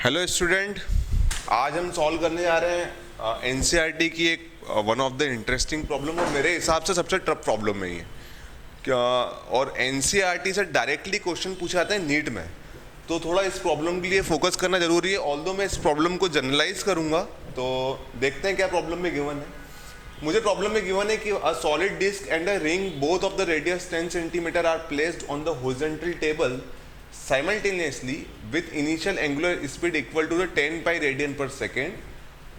Hello student, आज हम solve करने जा रहे हैं एनसीईआरटी की एक one of the interesting problem और मेरे हिसाब से सबसे टफ प्रॉब्लम है ये क्या। और एनसीईआरटी से डायरेक्टली क्वेश्चन पूछे जाते हैं नीट में, तो थोड़ा इस प्रॉब्लम के लिए फोकस करना जरूरी है। ऑल्दो मैं इस प्रॉब्लम को जनरलाइज करूंगा, तो देखते हैं क्या प्रॉब्लम में गिवन है। मुझे प्रॉब्लम में गिवन है कि a solid disc and a ring both of the radius 10 centimetre are placed on the horizontal table simultaneously with initial angular speed equal to the 10 pi radian per second.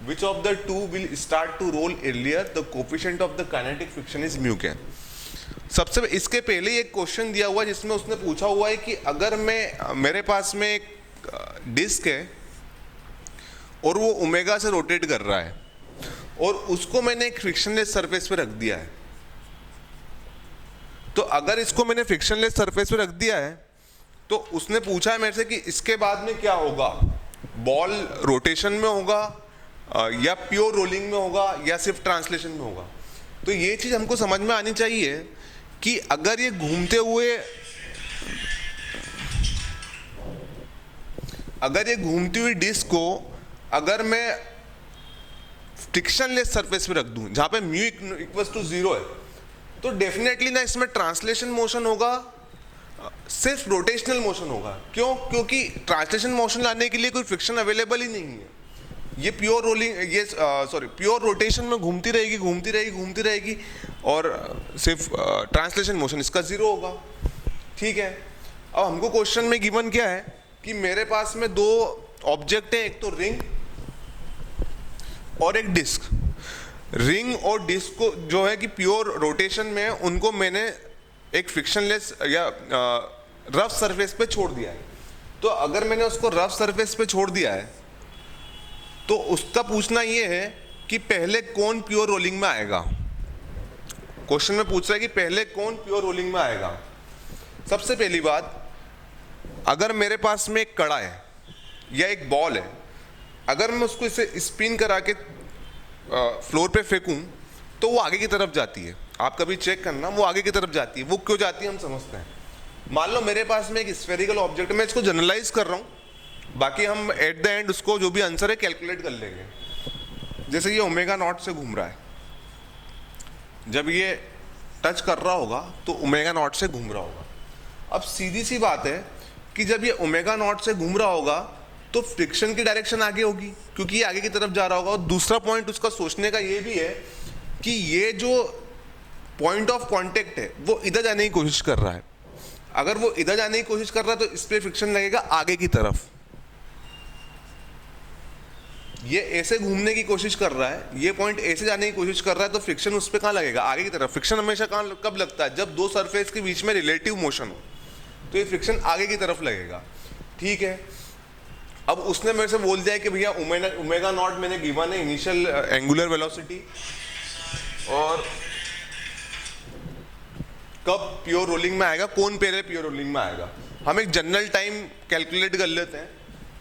Which of the two will start to roll earlier? The coefficient of the kinetic friction is mu k. सबसे इसके पहले ही एक question दिया हुआ है जिसमें उसने पूछा हुआ है कि अगर मेरे पास में एक डिस्क है और वो ओमेगा से रोटेट कर रहा है और उसको मैंने एक फ्रिक्शनलेस सरफेस पे रख दिया है, तो अगर इसको मैंने फ्रिक्शनलेस सरफेस पे रख दिया है तो उसने पूछा है मेरे से कि इसके बाद में क्या होगा, बॉल रोटेशन में होगा या प्योर रोलिंग में होगा या सिर्फ ट्रांसलेशन में होगा। तो ये चीज हमको समझ में आनी चाहिए कि अगर ये घूमते हुए घूमती हुई डिस्क को अगर मैं फ्रिक्शनलेस सरफेस पे रख दूं जहां पे म्यू इक्वल्स टू 0 है, तो डेफिनेटली ना इसमें ट्रांसलेशन मोशन होगा, सिर्फ रोटेशनल मोशन होगा। क्यों? क्योंकि ट्रांसलेशन मोशन लाने के लिए कोई फ्रिक्शन अवेलेबल ही नहीं है। ये प्योर रोलिंग प्योर रोटेशन में घूमती रहेगी और सिर्फ ट्रांसलेशन मोशन इसका 0 होगा। ठीक है, अब हमको क्वेश्चन में गिवन क्या है कि मेरे पास में दो ऑब्जेक्ट है, एक तो रिंग और एक डिस्क। रिंग और डिस्क को जो है कि प्योर रोटेशन में उनको मैंने एक फ्रिक्शनलेस या रफ सरफेस पे छोड़ दिया है। तो अगर मैंने उसको रफ सरफेस पे छोड़ दिया है तो उसका पूछना ये है कि पहले कौन प्योर रोलिंग में आएगा। क्वेश्चन में पूछ रहा है कि पहले कौन प्योर रोलिंग में आएगा। सबसे पहली बात, अगर मेरे पास में एक कड़ा है या एक बॉल है, अगर मैं उसको इसे स्पिन करा के फ्लोर पे फेंकूं तो वो आगे की तरफ जाती है। आप कभी चेक करना, वो आगे की तरफ जाती है। वो क्यों जाती है हम समझते हैं। मान लो मेरे पास में एक स्फेरिकल ऑब्जेक्ट है, मैं इसको जनरलाइज कर रहा हूँ, बाकी हम एट द एंड उसको जो भी आंसर है कैलकुलेट कर लेंगे। जैसे ये ओमेगा नॉट से घूम रहा है, जब ये टच कर रहा होगा तो ओमेगा नॉट से घूम रहा होगा। अब सीधी सी बात है कि जब ये ओमेगा नॉट से घूम रहा होगा तो फ्रिक्शन की डायरेक्शन आगे होगी क्योंकि ये आगे की तरफ जा रहा होगा। और दूसरा पॉइंट उसका सोचने का ये भी है कि ये जो पॉइंट ऑफ कांटेक्ट है वो इधर जाने की कोशिश कर रहा है। अगर वो इधर जाने की कोशिश कर रहा है तो इस पे फ्रिक्शन लगेगा आगे की तरफ। ये ऐसे घूमने की कोशिश कर रहा है, ये पॉइंट ऐसे जाने की कोशिश कर रहा है, तो फ्रिक्शन उस पे कहां लगेगा, आगे की तरफ। फ्रिक्शन हमेशा कब लगता है, जब दो सरफेस के बीच में रिलेटिव मोशन हो, तो ये फ्रिक्शन आगे की तरफ लगेगा। ठीक है, अब उसने मेरे से बोल दिया कि भैया ओमेगा नॉट मैंने गिवन है इनिशियल एंगुलर वेलोसिटी, और कब प्योर रोलिंग में आएगा, कौन पहले प्योर रोलिंग में आएगा। हम एक जनरल टाइम कैलकुलेट कर लेते हैं,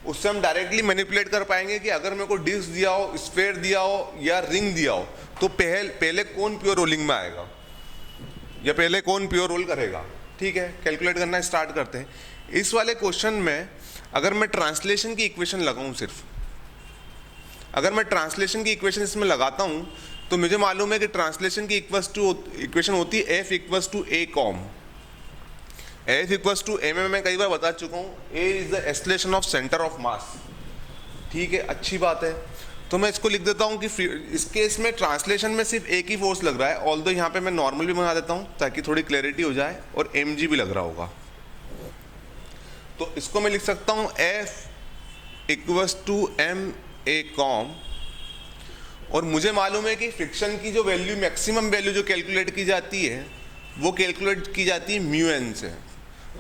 उससे हम डायरेक्टली मैनिपुलेट कर पाएंगे कि अगर मेरे को डिस्क दिया हो, स्फेयर दिया हो या रिंग दिया हो, तो पहले कौन प्योर रोलिंग में आएगा या पहले कौन प्योर रोल करेगा। ठीक है, कैलकुलेट करना स्टार्ट करते हैं। इस वाले क्वेश्चन में अगर मैं ट्रांसलेशन की इक्वेशन लगाऊं, सिर्फ अगर मैं ट्रांसलेशन की इक्वेशन इसमें लगाता हूं तो मुझे मालूम है कि ट्रांसलेशन की इक्वेशन होती है F equals to a com. F equals to a में मैं कई बार बता चुका हूँ, A is the acceleration of centre of mass. ठीक है, अच्छी बात है। तो मैं इसको लिख देता हूँ कि इस केस में ट्रांसलेशन में सिर्फ एक ही फोर्स लग रहा है, ऑल्दो यहाँ पे मैं नॉर्मल भी बना देता हूँ ताकि थोड़ी क्लैरिटी हो जाए, और mg भी लग रहा होगा। तो इसको मैं लिख सकता हूँ F equals to m a com, और मुझे मालूम है कि फ्रिक्शन की जो वैल्यू, मैक्सिमम वैल्यू जो कैलकुलेट की जाती है वो कैलकुलेट की जाती है म्यू एन से।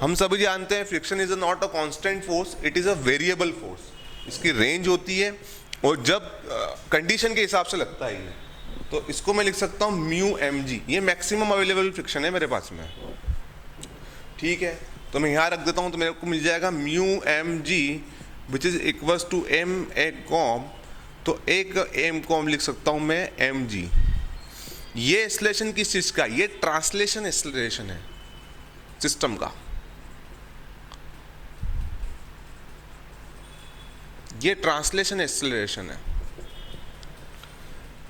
हम सभी जानते हैं friction is not a constant force, it is a variable force. इसकी रेंज होती है और जब कंडीशन के हिसाब से लगता है ये, तो इसको मैं लिख सकता हूँ म्यू एम जी। ये मैक्सिमम अवेलेबल फ्रिक्शन है मेरे पास में। ठीक है, तो मैं यहाँ रख देता हूँ, तो मेरे को मिल जाएगा mu M G which is equals to M A com. तो एक एम कॉम लिख सकता हूं मैं एम जी। ये एक्सेलरेशन किस चीज का, ये ट्रांसलेशन एक्सेलरेशन है सिस्टम का। ये ट्रांसलेशन एक्सेलरेशन है।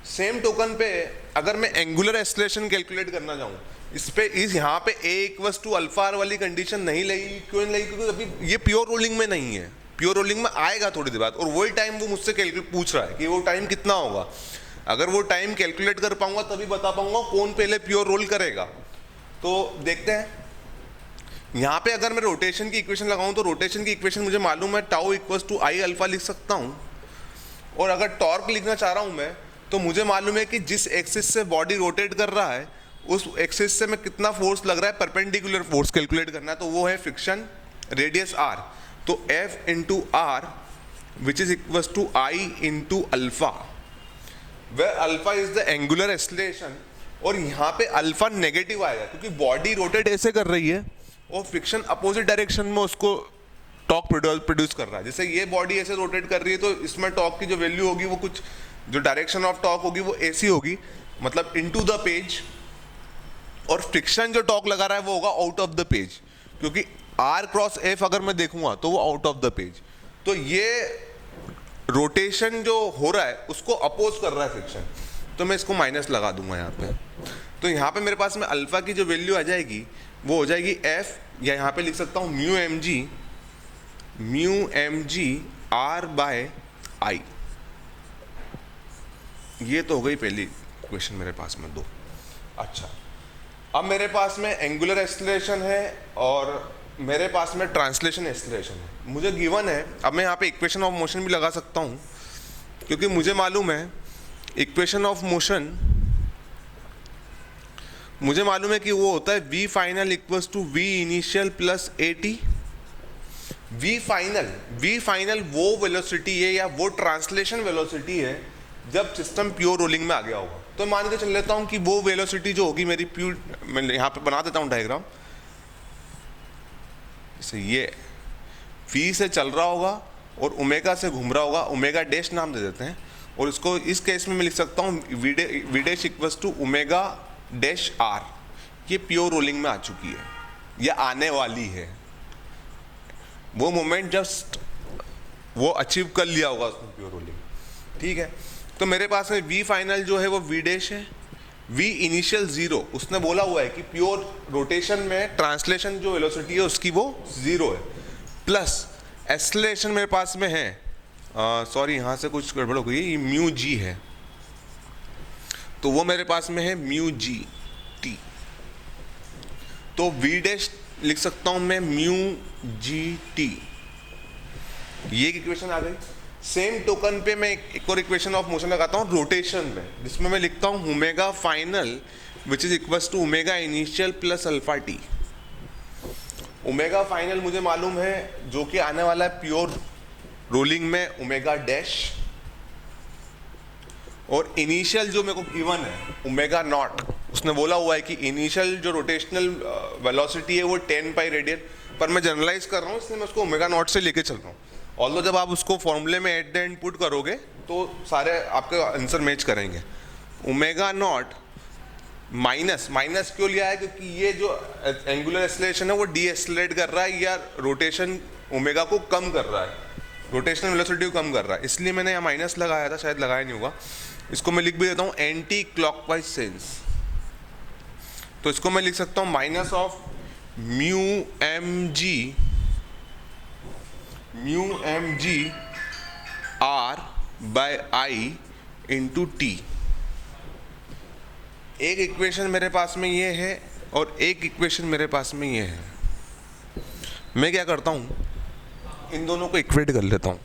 सेम टोकन पे अगर मैं एंगुलर एक्सेलरेशन कैलकुलेट करना चाहूँ, इस पे इस यहाँ पे a equals to alpha R वाली कंडीशन नहीं लगी। क्यों नहीं लगी? क्योंकि अभी ये प्योर रोलिंग में नहीं है, प्योर रोलिंग में आएगा थोड़ी देर बाद, और वही टाइम वो मुझसे पूछ रहा है कि वो टाइम कितना होगा। अगर वो टाइम कैलकुलेट कर पाऊंगा तभी बता पाऊंगा कौन पहले प्योर रोल करेगा। तो देखते हैं यहाँ पे अगर मैं रोटेशन की इक्वेशन लगाऊं तो रोटेशन की इक्वेशन मुझे मालूम है tau equals to I alpha लिख सकता हूँ, और अगर टॉर्क लिखना चाह रहा हूँ मैं तो मुझे मालूम है कि जिस एक्सिस से बॉडी रोटेट कर रहा है उस एक्सिस से मैं कितना फोर्स लग रहा है, परपेंडिकुलर फोर्स कैलकुलेट करना है, तो वो है फ्रिक्शन रेडियस r। तो F into R which is equals to I into alpha, where alpha is the angular acceleration. और यहाँ पे अल्फा नेगेटिव आएगा क्योंकि बॉडी रोटेट ऐसे कर रही है और फ्रिक्शन अपोजिट डायरेक्शन में उसको टॉर्क प्रोड्यूस कर रहा है। जैसे ये बॉडी ऐसे रोटेट कर रही है तो इसमें टॉर्क की जो वैल्यू होगी वो कुछ, जो डायरेक्शन ऑफ टॉर्क होगी वो ऐसी होगी, मतलब इनटू द पेज, और फ्रिक्शन जो टॉर्क लगा रहा है वो होगा आउट ऑफ द पेज, क्योंकि r क्रॉस f अगर मैं देखूंगा तो वो आउट ऑफ द पेज। तो ये रोटेशन जो हो रहा है उसको अपोज कर रहा है फ्रिक्शन, तो मैं इसको माइनस लगा दूंगा यहाँ पे। तो यहाँ पे मेरे पास में अल्फा की जो वैल्यू आ जाएगी वो हो जाएगी f, या यहाँ पे लिख सकता हूँ mu M g r by I. ये तो हो गई पहली क्वेश्चन मेरे पास में दो। अच्छा, अब मेरे पास में एंगुलर एक्सेलरेशन है और मेरे पास में ट्रांसलेशन एक्सेलरेशन है। मुझे गिवन है, अब मैं यहाँ पे इक्वेशन ऑफ मोशन भी लगा सकता हूँ क्योंकि मुझे मालूम है इक्वेशन ऑफ मोशन, मुझे मालूम है कि वो होता है v final equals to v initial plus at। v final वो वेलोसिटी है या वो ट्रांसलेशन वेलोसिटी है जब सिस्टम प्योर रोलिंग में आ गया होगा। तो मान के चल लेता हूँ कि वो वेलोसिटी जो होगी मेरी प्योर, मैं यहाँ पे बना देता हूँ डायग्राम, जैसे ये v से चल रहा होगा और ओमेगा से घूम रहा होगा, ओमेगा डैश नाम दे देते हैं, और इसको इस केस में मैं लिख सकता हूँ v dash equals to omega dash r। ये प्योर रोलिंग में आ चुकी है, ये आने वाली है। वो मोमेंट जस्ट वो अचीव कर लिया होगा उसने प्योर रोलिंग, ठीक है। तो मेरे पास में v फाइनल जो है वो v डैश है, v इनिशियल 0, उसने बोला हुआ है कि प्योर रोटेशन में ट्रांसलेशन जो वेलोसिटी है उसकी वो 0 है, प्लस एक्सेलरेशन मेरे पास में है, सॉरी यहाँ से कुछ गड़बड़ हो गई, म्यू जी है, तो वो मेरे पास में है म्यू जी टी। तो v डैश लिख सकता हूँ मैं म्यू जी टी, ये एक इक्वेशन आ गई। सेम टोकन पे मैं एक और इक्वेशन ऑफ मोशन लगाता हूँ रोटेशन में, जिसमें मैं लिखता हूँ omega final which is equals to omega initial plus alpha T. Omega final मुझे मालूम है जो कि आने वाला है प्योर रोलिंग में ओमेगा डैश, और इनिशियल जो मेरे को गिवन है ओमेगा नॉट, उसने बोला हुआ है कि इनिशियल जो रोटेशनल वेलोसिटी है वो 10 पाई रेडियन, पर मैं जनरलाइज कर रहा हूँ इसलिए मैं उसको ओमेगा नॉट से लेके चल रहा हूँ। ऑल्दो जब आप उसको फॉर्मूले में एट द एंड पुट करोगे तो सारे आपके आंसर मैच करेंगे। ओमेगा नॉट माइनस क्यों लिया है? क्योंकि ये जो एंगुलर एक्सेलरेशन है वो डी एक्सेलरेट कर रहा है या रोटेशन ओमेगा को कम कर रहा है, रोटेशनल वेलोसिटी को कम कर रहा है, इसलिए मैंने यहाँ माइनस लगाया था, शायद लगाया नहीं होगा। इसको मैं लिख भी देता हूँ एंटी क्लॉकवाइज सेंस, तो इसको मैं लिख सकता हूँ minus of mu M G R by I into T. एक इक्वेशन मेरे पास में ये है और एक इक्वेशन मेरे पास में ये है। मैं क्या करता हूँ, इन दोनों को इक्वेट कर लेता हूँ,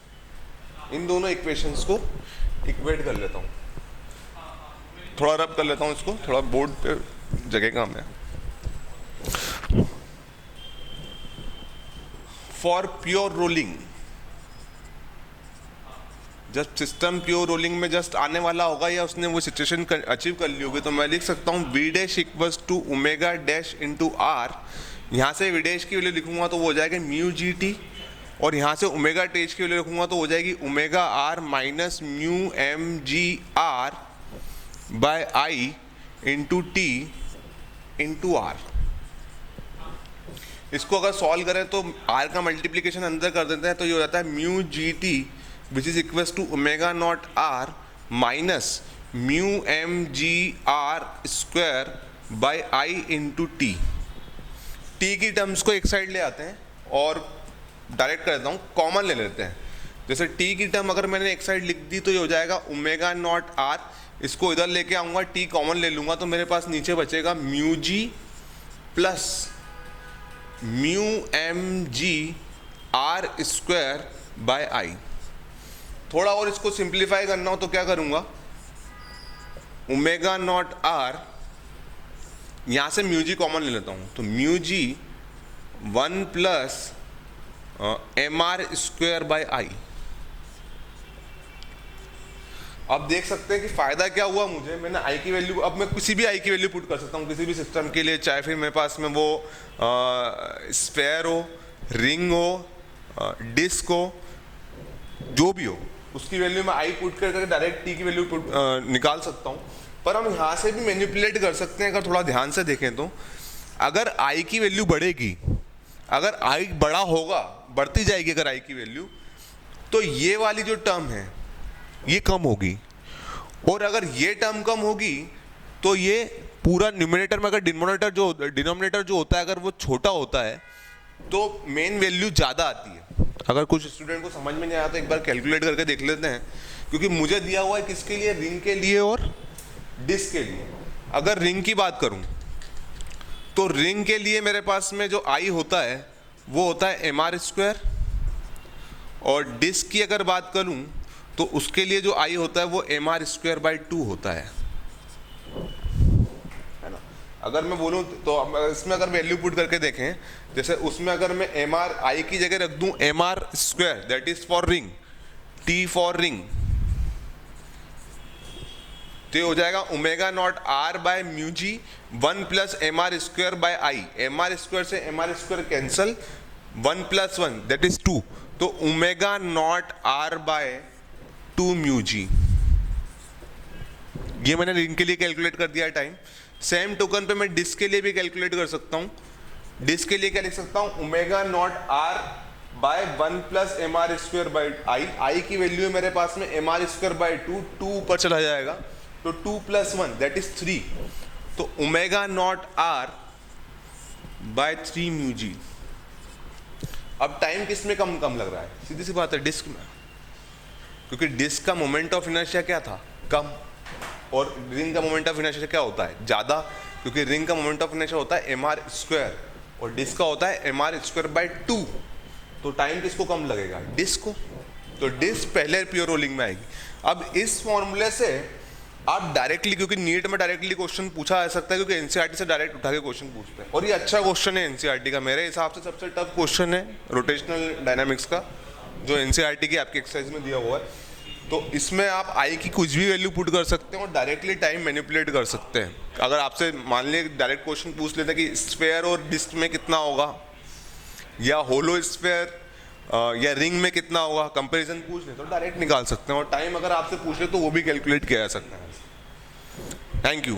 इन दोनों इक्वेशंस को इक्वेट कर लेता हूँ, थोड़ा रब कर लेता हूँ इसको, थोड़ा बोर्ड पे जगह कम है। फॉर प्योर रोलिंग, जब सिस्टम प्योर रोलिंग में जस्ट आने वाला होगा या उसने वो सिचुएशन अचीव कर ली होगी, तो मैं लिख सकता हूँ v dash equals to omega dash into R. यहाँ से v डैश की वैल्यू लिखूंगा तो वो हो जाएगा म्यू जी टी, और यहाँ से ओमेगा डैश की वैल्यू लिखूंगा तो हो जाएगी omega R minus mu M G R by I into T into R. इसको अगर सॉल्व करें तो r का मल्टीप्लिकेशन अंदर कर देते हैं तो ये हो जाता है mu G T which is equal to omega naught R minus mu M G are square by I into T. T की टर्म्स को एक साइड ले आते हैं और डायरेक्ट कर देता हूँ, कॉमन ले लेते हैं। जैसे टी की टर्म अगर मैंने एक साइड लिख दी तो ये हो जाएगा ओमेगा नॉट आर, इसको इधर लेके आऊँगा, टी कॉमन ले लूँगा तो मेरे पास नीचे बचेगा mu g plus mu M G are square by I. थोड़ा और इसको सिंप्लीफाई करना हो तो क्या करूँगा, ओमेगा नॉट आर, यहाँ से म्यू जी कॉमन ले लेता हूँ तो mu g 1 plus m r square by I. अब देख सकते हैं कि फ़ायदा क्या हुआ मुझे, मैंने आई की वैल्यू, अब मैं किसी भी आई की वैल्यू पुट कर सकता हूँ किसी भी सिस्टम के लिए, चाहे फिर मेरे पास में वो स्फेयर हो, रिंग हो, डिस्क हो, जो भी हो, उसकी वैल्यू मैं आई पुट करके डायरेक्ट टी की वैल्यू निकाल सकता हूँ। पर हम यहाँ से भी मैनिपुलेट कर सकते हैं, अगर थोड़ा ध्यान से देखें तो। अगर आई की वैल्यू बढ़ेगी, अगर आई बड़ा होगा, बढ़ती जाएगी अगर आई की वैल्यू, तो ये वाली जो टर्म है ये कम होगी, और अगर ये टर्म कम होगी तो ये पूरा न्यूमरेटर में, अगर डिनोमिनेटर जो होता है अगर वो छोटा होता है तो मेन वैल्यू ज़्यादा आती है। अगर कुछ स्टूडेंट को समझ में नहीं आया तो एक बार कैलकुलेट करके देख लेते हैं, क्योंकि मुझे दिया हुआ है किसके लिए, रिंग के लिए और डिस्क के लिए। अगर रिंग की बात करूं तो रिंग के लिए मेरे पास में जो आई होता है वो होता है एम आर स्क्वायर, और डिस्क की अगर बात करूं तो उसके लिए जो आई होता है वो एम आर स्क्वायर बाई 2 होता है ना। अगर मैं बोलूं तो इसमें अगर वैल्यू पुट करके देखें, जैसे उसमें अगर मैं एम आर आई की जगह रख दूं m r square, that is for ring, t for ring, तो ये हो जाएगा omega naught r by mu g 1 plus m r square by I. M r square से m r square cancel, 1 plus 1 that is 2, तो omega naught r by 2 mu g. ये मैंने ring के लिए कैलकुलेट कर दिया टाइम। सेम टोकन पे मैं डिस्क के लिए भी कैलकुलेट कर सकता हूँ। डिस्क के लिए क्या लिख सकता हूँ, omega naught r by 1 plus m r square by I. I की वैल्यू है मेरे पास में एम आर स्क्वायर बाई 2, 2 ऊपर चला जाएगा तो 2 प्लस 1 दैट इज 3, तो omega naught r by 3 mu g. अब टाइम किस में कम लग रहा है, सीधी सी बात है डिस्क में, क्योंकि डिस्क का मोमेंट ऑफ इनर्शिया क्या था, कम, और रिंग का मोमेंट ऑफ इनर्शिया क्या होता है, ज़्यादा, क्योंकि रिंग का मोमेंट ऑफ इनर्शिया होता है एम आर स्क्वायर और डिस्क का होता है एम आर स्क्वायर बाई 2। तो टाइम किसको कम लगेगा, डिस्क को, तो डिस्क पहले प्योर रोलिंग में आएगी। अब इस फॉर्मूले से आप डायरेक्टली, क्योंकि नीट में डायरेक्टली क्वेश्चन पूछा जा सकता है, क्योंकि एनसीईआरटी से डायरेक्ट उठा के क्वेश्चन पूछते हैं, और ये अच्छा क्वेश्चन है एनसीईआरटी का, मेरे हिसाब से सबसे टफ क्वेश्चन है रोटेशनल डायनामिक्स का जो एनसीईआरटी की आपकी एक्सरसाइज में दिया हुआ है। तो इसमें आप आई की कुछ भी वैल्यू पुट कर सकते हैं और डायरेक्टली टाइम मैनिपुलेट कर सकते हैं। अगर आपसे मान लिया डायरेक्ट क्वेश्चन पूछ लेते हैं कि स्फेयर और डिस्क में कितना होगा, या होलो स्फेयर या रिंग में कितना होगा, कंपैरिजन पूछ ले तो डायरेक्ट निकाल सकते हैं, और टाइम अगर आपसे पूछ ले तो वो भी कैलकुलेट किया जा सकता है। Thank you.